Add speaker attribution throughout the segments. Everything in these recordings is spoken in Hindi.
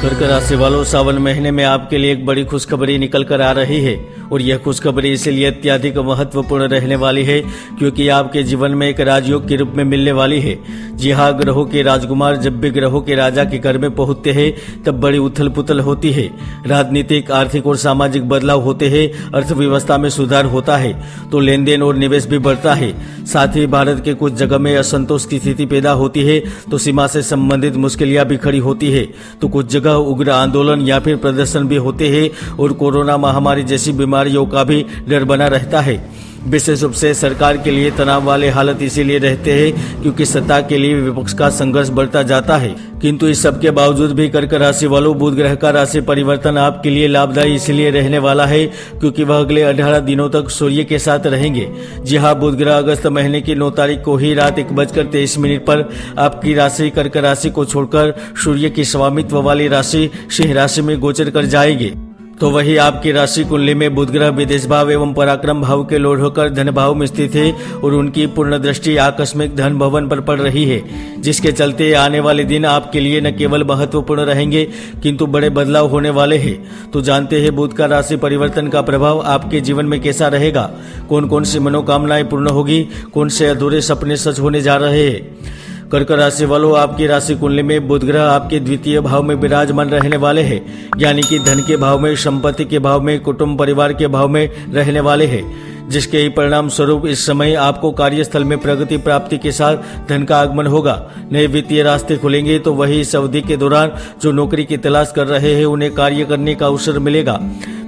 Speaker 1: कर्क राशि वालों, सावन महीने में आपके लिए एक बड़ी खुशखबरी निकल कर आ रही है और यह खुशखबरी इसलिए अत्यधिक महत्वपूर्ण रहने वाली है क्योंकि आपके जीवन में एक राजयोग के रूप में मिलने वाली है। जी हाँ, ग्रहों के राजकुमार जब भी ग्रहों के राजा के घर में पहुंचते हैं तब बड़ी उथल पुथल होती है। राजनीतिक, आर्थिक और सामाजिक बदलाव होते हैं, अर्थव्यवस्था में सुधार होता है तो लेन देन और निवेश भी बढ़ता है। साथ ही भारत के कुछ जगह में असंतोष की स्थिति पैदा होती है तो सीमा से संबंधित मुश्किलें भी खड़ी होती है, तो कुछ जगह उग्र आंदोलन या फिर प्रदर्शन भी होते हैं और कोरोना महामारी जैसी बीमारियों का भी डर बना रहता है। विशेष रूप से सरकार के लिए तनाव वाले हालत इसीलिए रहते हैं क्योंकि सत्ता के लिए विपक्ष का संघर्ष बढ़ता जाता है। किंतु इस सब के बावजूद भी कर्क राशि वालों, बुध ग्रह का राशि परिवर्तन आपके लिए लाभदायी इसलिए रहने वाला है क्योंकि वह अगले 18 दिनों तक सूर्य के साथ रहेंगे। जी हाँ, बुध ग्रह अगस्त महीने की 9 तारीख को ही रात 1:23 पर आपकी राशि कर्क राशि को छोड़कर सूर्य की स्वामित्व वाली राशि सिंह राशि में गोचर कर जाएंगे। तो वही आपकी राशि कुंडली में बुध ग्रह विदेश भाव एवं पराक्रम भाव के लॉर्ड होकर धन भाव में स्थित है और उनकी पूर्ण दृष्टि आकस्मिक धन भवन पर पड़ रही है, जिसके चलते आने वाले दिन आपके लिए न केवल महत्वपूर्ण रहेंगे किंतु बड़े बदलाव होने वाले हैं। तो जानते हैं बुध का राशि परिवर्तन का प्रभाव आपके जीवन में कैसा रहेगा, कौन कौन सी मनोकामनाएं पूर्ण होगी, कौन से अधूरे सपने सच होने जा रहे हैं। कर्क राशि वालों, आपकी राशि कुंडली में बुध ग्रह आपके द्वितीय भाव में विराजमान रहने वाले हैं, यानी कि धन के भाव में, संपत्ति के भाव में, कुटुंब परिवार के भाव में रहने वाले हैं, जिसके ही परिणाम स्वरूप इस समय आपको कार्यस्थल में प्रगति प्राप्ति के साथ धन का आगमन होगा। नए वित्तीय रास्ते खुलेंगे तो वही इस अवधि के दौरान जो नौकरी की तलाश कर रहे हैं उन्हें कार्य करने का अवसर मिलेगा।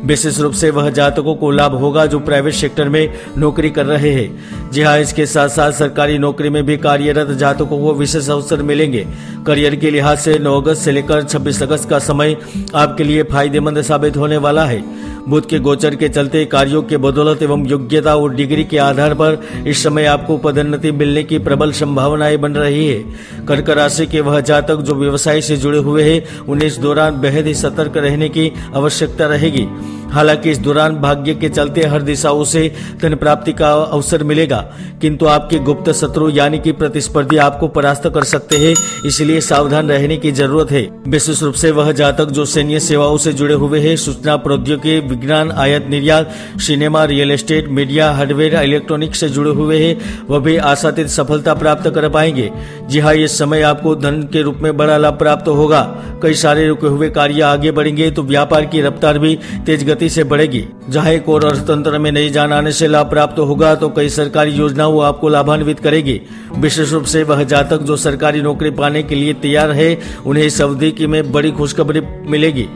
Speaker 1: विशेष रूप से वह जातकों को लाभ होगा जो प्राइवेट सेक्टर में नौकरी कर रहे हैं। जी हाँ, इसके साथ साथ सरकारी नौकरी में भी कार्यरत जातकों को विशेष अवसर मिलेंगे। करियर के लिहाज से 9 अगस्त से लेकर 26 अगस्त का समय आपके लिए फायदेमंद साबित होने वाला है। बुध के गोचर के चलते कार्यों के बदौलत एवं योग्यता और डिग्री के आधार पर इस समय आपको पदोन्नति मिलने की प्रबल संभावनाएं बन रही है। कर्क राशि के वह जातक जो व्यवसाय से जुड़े हुए हैं उन्हें इस दौरान बेहद ही सतर्क रहने की आवश्यकता रहेगी। हालांकि इस दौरान भाग्य के चलते हर दिशाओं से धन प्राप्ति का अवसर मिलेगा, किंतु आपके गुप्त शत्रु यानी कि प्रतिस्पर्धी आपको परास्त कर सकते हैं, इसलिए सावधान रहने की जरूरत है। विशेष रूप से वह जातक जो सैन्य सेवाओं से जुड़े हुए हैं, सूचना प्रौद्योगिकी, विज्ञान, आयात निर्यात, cinema, real estate, media, hardware, electronics से जुड़े हुए हैं, वह भी आशातीत सफलता प्राप्त कर पाएंगे। जी हाँ, इस समय आपको धन के रूप में बड़ा लाभ प्राप्त होगा। कई सारे रुके हुए कार्य आगे बढ़ेंगे तो व्यापार की रफ्तार भी तेज गति से बढ़ेगी। जहां एक और अर्थतंत्र में नई जान आने से लाभ प्राप्त होगा तो कई सरकारी योजनाओं आपको लाभान्वित करेगी। विशेष रूप से वह जातक जो सरकारी नौकरी पाने के लिए तैयार है उन्हें इस अवधि की में बड़ी खुशखबरी मिलेगी।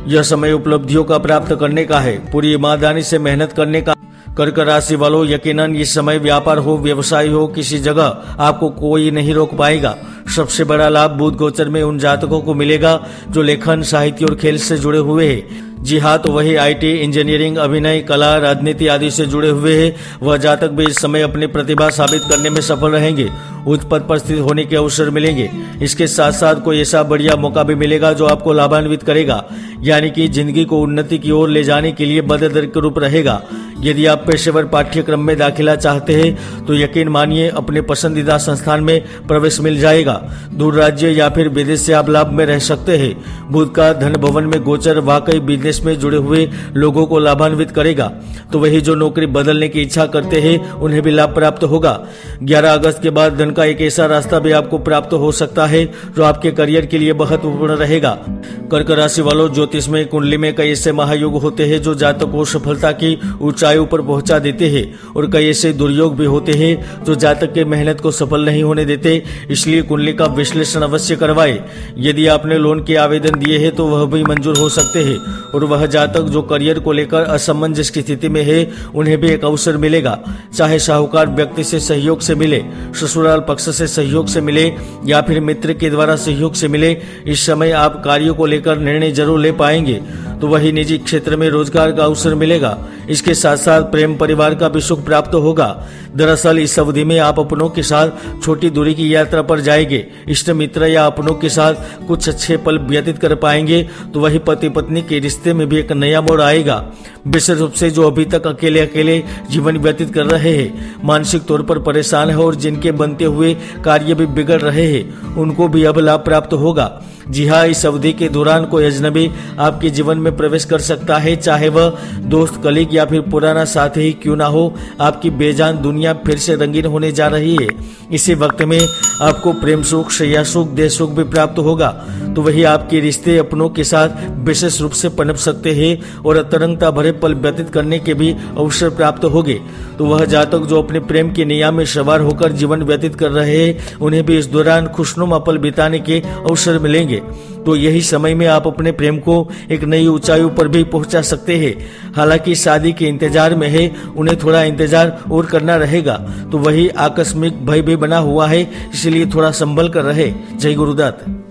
Speaker 1: यह समय उपलब्धियों का प्राप्त करने का है, पूरी ईमानदारी से मेहनत करने का। कर्क राशि वालों, यकीनन इस समय व्यापार हो, व्यवसाय हो, किसी जगह आपको कोई नहीं रोक पाएगा। सबसे बड़ा लाभ बुध गोचर में उन जातकों को मिलेगा जो लेखन, साहित्य और खेल से जुड़े हुए हैं। जी हाँ, तो वही आईटी, इंजीनियरिंग, अभिनय, कला, राजनीति आदि से जुड़े हुए हैं, वह जातक भी इस समय अपनी प्रतिभा साबित करने में सफल रहेंगे। उच्च पद पर स्थित होने के अवसर मिलेंगे। इसके साथ साथ कोई ऐसा बढ़िया मौका भी मिलेगा जो आपको लाभान्वित करेगा, यानी कि जिंदगी को उन्नति की ओर ले जाने के लिए मदद रूप रहेगा। यदि आप पेशेवर पाठ्यक्रम में दाखिला चाहते हैं तो यकीन मानिए अपने पसंदीदा संस्थान में प्रवेश मिल जाएगा। दूर राज्य या फिर विदेश से आप लाभ में रह सकते हैं। बुध का धन भवन में गोचर वाकई बिजनेस में जुड़े हुए लोगों को लाभान्वित करेगा, तो वही जो नौकरी बदलने की इच्छा करते हैं उन्हें भी लाभ प्राप्त होगा। 11 अगस्त के बाद धन का एक ऐसा रास्ता भी आपको प्राप्त हो सकता है जो आपके करियर के लिए महत्वपूर्ण रहेगा। कर्क राशि वालों, ज्योतिष में कुंडली में कई ऐसे महायोग होते हैं जो जातक को सफलता की ऊंचाई पर पहुंचा देते हैं और कई ऐसे दुर्योग भी होते हैं जो जातक के मेहनत को सफल नहीं होने देते। इसलिए कुंडली का विश्लेषण अवश्य करवाएं। यदि आपने लोन के आवेदन दिए हैं तो वह भी मंजूर हो सकते हैं और वह जातक जो करियर को लेकर असमंजस की स्थिति में है उन्हें भी एक अवसर मिलेगा। चाहे साहूकार व्यक्ति से सहयोग से मिले, ससुराल पक्ष से सहयोग से मिले या फिर मित्र के द्वारा सहयोग से मिले, इस समय आप कार्यों को लेकर निर्णय जरूर ले पाएंगे। तो वही निजी क्षेत्र में रोजगार का अवसर मिलेगा। इसके साथ साथ प्रेम परिवार का भी सुख प्राप्त होगा। दरअसल इस अवधि में आप अपनों के साथ छोटी दूरी की यात्रा पर जाएंगे। इष्ट मित्र या अपनों के साथ कुछ अच्छे पल व्यतीत कर पाएंगे, तो वही पति पत्नी के रिश्ते में भी एक नया मोड़ आएगा। विशेष रूप से जो अभी तक अकेले अकेले जीवन व्यतीत कर रहे हैं, मानसिक तौर पर परेशान है और जिनके बनते हुए कार्य भी बिगड़ रहे हैं, उनको भी अब लाभ प्राप्त होगा। जी हाँ, इस अवधि के दौरान कोई अजनबी आपके जीवन में प्रवेश कर सकता है, चाहे वह दोस्त, कलीग या फिर पुराना साथी ही क्यों ना हो। आपकी बेजान दुनिया फिर से रंगीन होने जा रही है। इसी वक्त में आपको प्रेम सुख, शैया सुख, देह सुख भी प्राप्त होगा। तो वही आपके रिश्ते अपनों के साथ विशेष रूप से पनप सकते हैं और अतरंगता भरे पल व्यतीत करने के भी अवसर प्राप्त होंगे। तो वह जातक जो अपने प्रेम के नियम में सवार होकर जीवन व्यतीत कर रहे हैं, उन्हें भी इस दौरान खुशनुमा पल बिताने के अवसर मिलेंगे। तो यही समय में आप अपने प्रेम को एक नई ऊंचाई पर भी पहुंचा सकते हैं। हालांकि शादी के इंतजार में है, उन्हें थोड़ा इंतजार और करना रहेगा। तो वही आकस्मिक भय भी बना हुआ है, इसलिए थोड़ा संभल कर रहे। जय गुरुदत्त।